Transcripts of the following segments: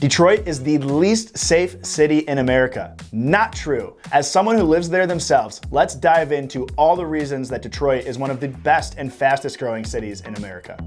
Detroit is the least safe city in America. Not true. As someone who lives there themselves, let's dive into all the reasons that Detroit is one of the best and fastest growing cities in America.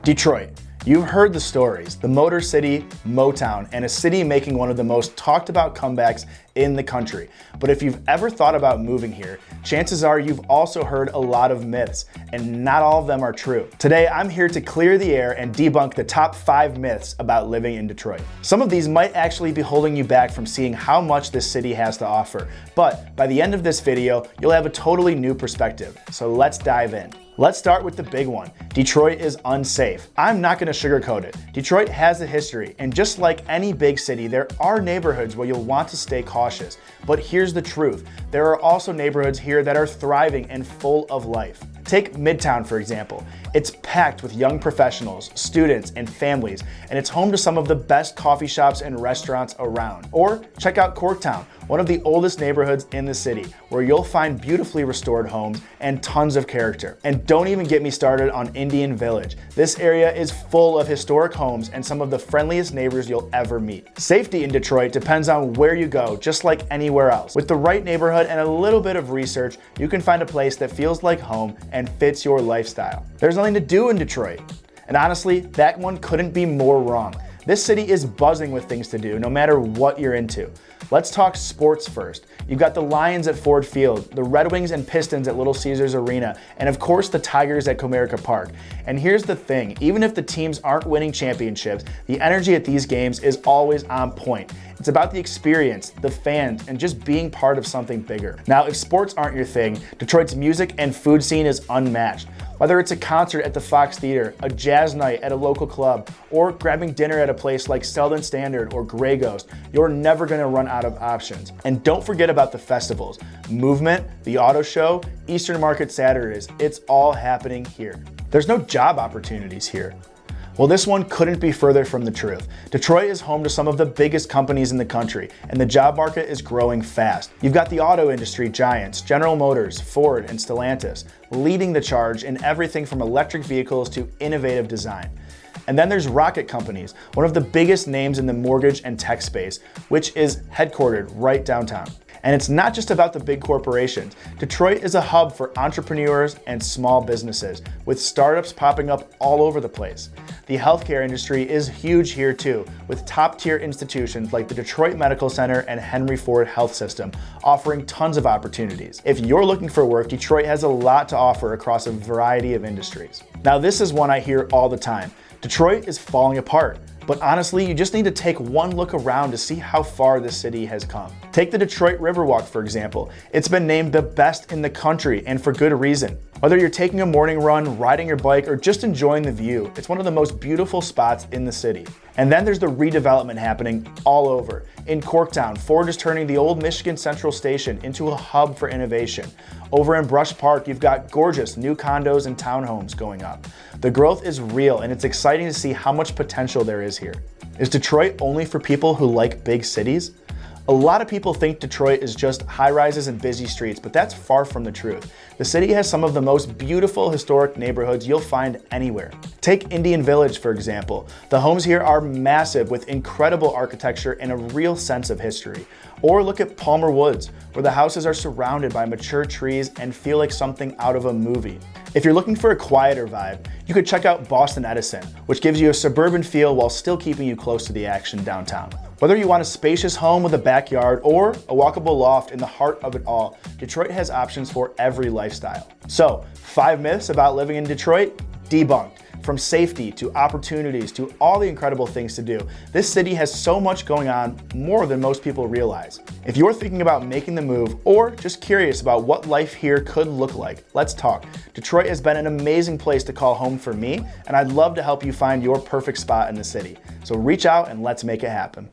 Detroit. You've heard the stories, the Motor City, Motown, and a city making one of the most talked about comebacks in the country. But if you've ever thought about moving here, chances are you've also heard a lot of myths, and not all of them are true. Today, I'm here to clear the air and debunk the top 5 myths about living in Detroit. Some of these might actually be holding you back from seeing how much this city has to offer, but by the end of this video, you'll have a totally new perspective. So let's dive in. Let's start with the big one. Detroit is unsafe. I'm not gonna sugarcoat it. Detroit has a history, and just like any big city, there are neighborhoods where you'll want to stay cautious. But here's the truth. There are also neighborhoods here that are thriving and full of life. Take Midtown, for example. It's packed with young professionals, students, and families, and it's home to some of the best coffee shops and restaurants around. Or check out Corktown, one of the oldest neighborhoods in the city, where you'll find beautifully restored homes and tons of character. And don't even get me started on Indian Village. This area is full of historic homes and some of the friendliest neighbors you'll ever meet. Safety in Detroit depends on where you go, just like anywhere else. With the right neighborhood and a little bit of research, you can find a place that feels like home and fits your lifestyle. There's nothing to do in Detroit. And honestly, that one couldn't be more wrong. This city is buzzing with things to do, no matter what you're into. Let's talk sports first. You've got the Lions at Ford Field, the Red Wings and Pistons at Little Caesars Arena, and of course the Tigers at Comerica Park. And here's the thing, even if the teams aren't winning championships, the energy at these games is always on point. It's about the experience, the fans, and just being part of something bigger. Now, if sports aren't your thing, Detroit's music and food scene is unmatched. Whether it's a concert at the Fox Theater, a jazz night at a local club, or grabbing dinner at a place like Selden Standard or Grey Ghost, you're never gonna run out of options. And don't forget about the festivals. Movement, the Auto Show, Eastern Market Saturdays, it's all happening here. There's no job opportunities here. Well, this one couldn't be further from the truth. Detroit is home to some of the biggest companies in the country, and the job market is growing fast. You've got the auto industry giants, General Motors, Ford, and Stellantis, leading the charge in everything from electric vehicles to innovative design. And then there's rocket companies, one of the biggest names in the mortgage and tech space, which is headquartered right downtown. And it's not just about the big corporations. Detroit is a hub for entrepreneurs and small businesses, with startups popping up all over the place. The healthcare industry is huge here too, with top-tier institutions like the Detroit Medical Center and Henry Ford Health System offering tons of opportunities. If you're looking for work, Detroit has a lot to offer across a variety of industries. Now, this is one I hear all the time. Detroit is falling apart. But honestly, you just need to take one look around to see how far this city has come. Take the Detroit Riverwalk, for example. It's been named the best in the country, and for good reason. Whether you're taking a morning run, riding your bike, or just enjoying the view, it's one of the most beautiful spots in the city. And then there's the redevelopment happening all over. In Corktown, Ford is turning the old Michigan Central Station into a hub for innovation. Over in Brush Park, you've got gorgeous new condos and townhomes going up. The growth is real, and it's exciting to see how much potential there is here. Is Detroit only for people who like big cities? A lot of people think Detroit is just high-rises and busy streets, but that's far from the truth. The city has some of the most beautiful historic neighborhoods you'll find anywhere. Take Indian Village, for example. The homes here are massive with incredible architecture and a real sense of history. Or look at Palmer Woods, where the houses are surrounded by mature trees and feel like something out of a movie. If you're looking for a quieter vibe, you could check out Boston Edison, which gives you a suburban feel while still keeping you close to the action downtown. Whether you want a spacious home with a backyard or a walkable loft in the heart of it all, Detroit has options for every lifestyle. So, 5 myths about living in Detroit? Debunked. From safety to opportunities to all the incredible things to do, this city has so much going on, more than most people realize. If you're thinking about making the move or just curious about what life here could look like, let's talk. Detroit has been an amazing place to call home for me, and I'd love to help you find your perfect spot in the city. So reach out and let's make it happen.